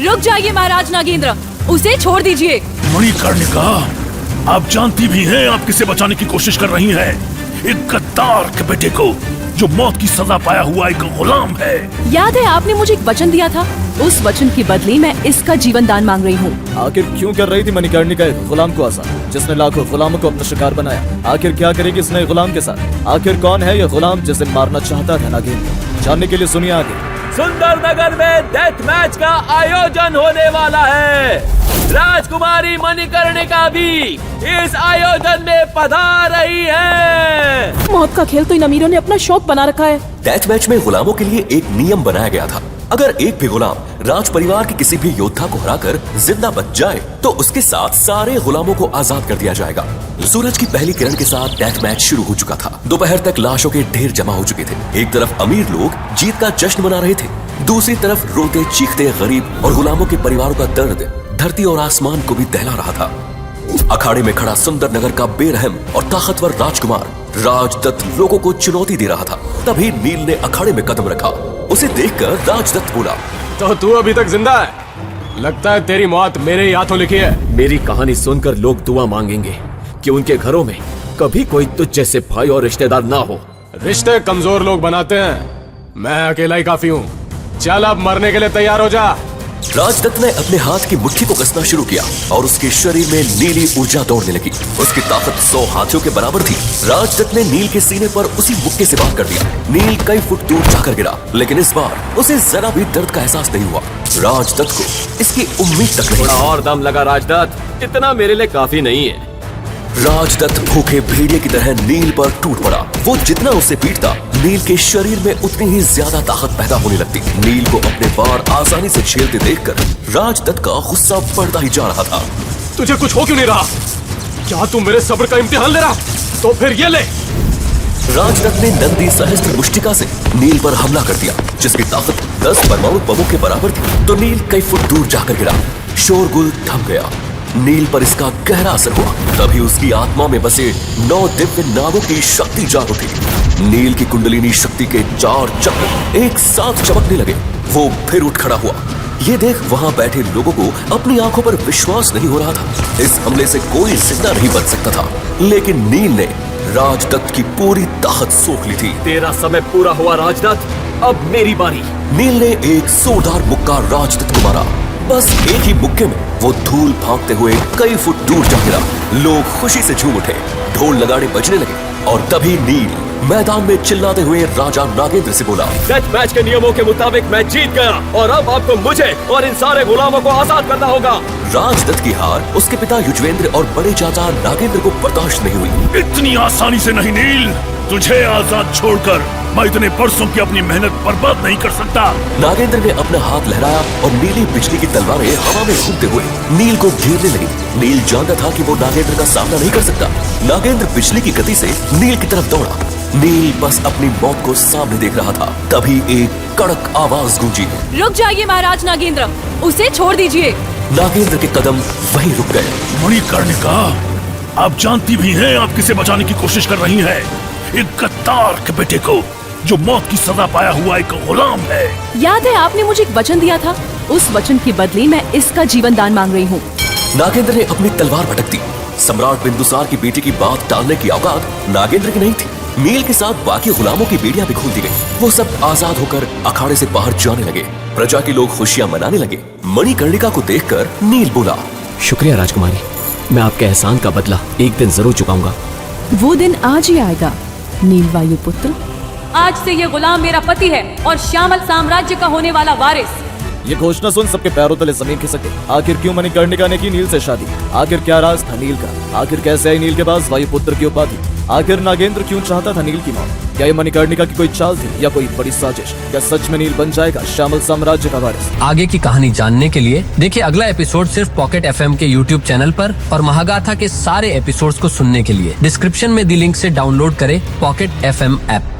रुक जाइए महाराज नागेंद्र, उसे छोड़ दीजिए। मणिकर्णिका, आप जानती भी हैं आप किसे बचाने की कोशिश कर रही हैं? एक गद्दार के बेटे को, जो मौत की सजा पाया हुआ एक गुलाम है। याद है आपने मुझे एक वचन दिया था, उस वचन के बदले मैं इसका जीवन दान मांग रही हूँ। आखिर क्यों कर रही थी मणिकर्णिका एक गुलाम को आजाद, जिसने लाखों गुलामों को अपना शिकार बनाया? आखिर क्या करेगी इस नए गुलाम के साथ? आखिर कौन है यह गुलाम जिसे मारना चाहता था नागेंद्र? जानने के लिए सुनिए आगे। सुंदर नगर में डेथ मैच का आयोजन होने वाला है। राजकुमारी मणिकर्णिका भी इस आयोजन में पधार रही है। मौत का खेल तो इन अमीरों ने अपना शौक बना रखा है। डेथ मैच में गुलामों के लिए एक नियम बनाया गया था। अगर एक भी गुलाम राज परिवार के किसी भी योद्धा को हराकर जिंदा बच जाए तो उसके साथ सारे गुलामों को आजाद कर दिया जाएगा। सूरज की पहली किरण के साथ डेथ मैच शुरू हो चुका था। दोपहर तक लाशों के ढेर जमा हो चुके थे। एक तरफ अमीर लोग जीत का जश्न मना रहे थे, दूसरी तरफ रोते चीखते गरीब और गुलामों के परिवारों का दर्द धरती और आसमान को भी दहला रहा था। अखाड़े में खड़ा सुंदर नगर का बेरहम और ताकतवर राजकुमार राजदत्त लोगों को चुनौती दे रहा था। तभी नील ने अखाड़े में कदम रखा। उसे देखकर राजदत्त बोला, तो तू अभी तक जिंदा है? लगता है तेरी मौत मेरे ही हाथों लिखी है। मेरी कहानी सुनकर लोग दुआ मांगेंगे कि उनके घरों में कभी कोई तुझ जैसे भाई और रिश्तेदार ना हो। रिश्ते कमजोर लोग बनाते हैं, मैं अकेला ही काफी हूँ। चल अब मरने के लिए तैयार हो जा। राजदत्त ने अपने हाथ की मुट्ठी को कसना शुरू किया और उसके शरीर में नीली ऊर्जा दौड़ने लगी। उसकी ताकत 100 हाथियों के बराबर थी। राजदत्त ने नील के सीने पर उसी मुक्के से वार कर दिया। नील कई फुट दूर जाकर गिरा, लेकिन इस बार उसे जरा भी दर्द का एहसास नहीं हुआ। राजदत्त को इसकी उम्मीद तक नहीं। थोड़ा और दम लगा राजदत्त, इतना मेरे लिए काफी नहीं है। राजदत्त भूखे भेड़िए की तरह नील पर टूट पड़ा। वो जितना उसे पीटता, नील के शरीर में उतनी ही ज्यादा ताकत पैदा होने लगती। नील को अपने वार आसानी से झेलते देखकर राजदत्त का गुस्सा बढ़ता ही जा रहा था। तुझे कुछ हो क्यों नहीं रहा? क्या तू मेरे सब्र का इम्तिहान ले रहा? तो फिर ये ले। राजदत्त ने नंदी सहस्त्र मुष्टिका से नील पर हमला कर दिया, जिसकी ताकत 10 परमाणु बमों के बराबर थी। तो नील कई फुट दूर जाकर गिरा। शोरगुल थम गया। नील पर इसका गहरा असर हुआ। तभी उसकी आत्मा में बसे 9 दिव्य नागों की शक्ति जाग उठी। नील की कुंडलिनी शक्ति के 4 चक्र एक साथ चमकने लगे। वो फिर उठ खड़ा हुआ। ये देख वहां बैठे लोगों को अपनी आंखों पर विश्वास नहीं हो रहा था। इस हमले से कोई जिंदा नहीं बच सकता था, लेकिन नील ने राजदत्त की पूरी ताकत सोख ली थी। तेरा समय पूरा हुआ राजदत्त, अब मेरी बारी। नील ने एक जोरदार मुक्का राजदत्त को मारा। बस एक ही मुक्के में वो धूल भागते हुए कई फुट दूर जा गिरा। लोग खुशी से झूम उठे, ढोल नगाड़े बजने लगे और तभी नील मैदान में चिल्लाते हुए राजा नागेंद्र से बोला, डेथ मैच के नियमों के मुताबिक मैं जीत गया और अब आपको मुझे और इन सारे गुलामों को आजाद करना होगा। राजदत्त की हार उसके पिता युजवेंद्र और बड़े चाचा नागेंद्र को बर्दाश्त नहीं हुई। इतनी आसानी से नहीं नील, तुझे आजाद छोड़कर मैं इतने वर्षों की अपनी मेहनत बर्बाद नहीं कर सकता। नागेंद्र ने अपना हाथ लहराया और नीली बिजली की तलवारें हवा में घूमते हुए नील को घेरने लगी। नील जानता था कि वो नागेंद्र का सामना नहीं कर सकता। नागेंद्र बिजली की गति से नील की तरफ दौड़ा। नील बस अपनी मौत को सामने देख रहा था। तभी एक कड़क आवाज गूंजी, रुक जाइए महाराज नागेंद्र, उसे छोड़ दीजिए। नागेंद्र के कदम वहीं रुक गए। मणिकर्णिका, आप जानती भी हैं आप किसे बचाने की कोशिश कर रही हैं? एक गद्दार के बेटे को, जो मौत की सजा पाया हुआ एक गुलाम है। याद है आपने मुझे एक वचन दिया था, उस वचन के बदले मैं इसका जीवन दान मांग रही हूँ। नागेंद्र ने अपनी तलवार भटक दी। सम्राट बिंदुसार की बेटी की बात टालने की औकात नागेंद्र की नहीं थी। नील के साथ बाकी गुलामों की बेड़ियां भी खोल दी गई। वो सब आजाद होकर अखाड़े से बाहर जाने लगे। प्रजा के लोग खुशियां मनाने लगे। मणिकर्णिका को देखकर नील बोला, शुक्रिया राजकुमारी, मैं आपके एहसान का बदला एक दिन जरूर चुकाऊंगा। वो दिन आज ही आएगा नील वायु पुत्र। आज से ये गुलाम मेरा पति है और श्यामल साम्राज्य का होने वाला वारिस। ये घोषणा सुन सबके पैरों तले जमीन खिसके। आखिर क्यों मणिकर्णिका ने की नील से शादी? आखिर क्या राज था नील का? आखिर कैसे आई नील के पास वायुपुत्र की उपाधि? आखिर नागेंद्र क्यों चाहता था नील की मौत? क्या ये मणिकर्णिका की कोई चाल थी या कोई बड़ी साजिश? क्या सच में नील बन जाएगा श्यामल साम्राज्य का वारिस? आगे की कहानी जानने के लिए देखिए अगला एपिसोड सिर्फ पॉकेट FM के YouTube चैनल पर और महागाथा के सारे एपिसोड्स को सुनने के लिए डिस्क्रिप्शन में दी लिंक से डाउनलोड करें पॉकेट FM ऐप।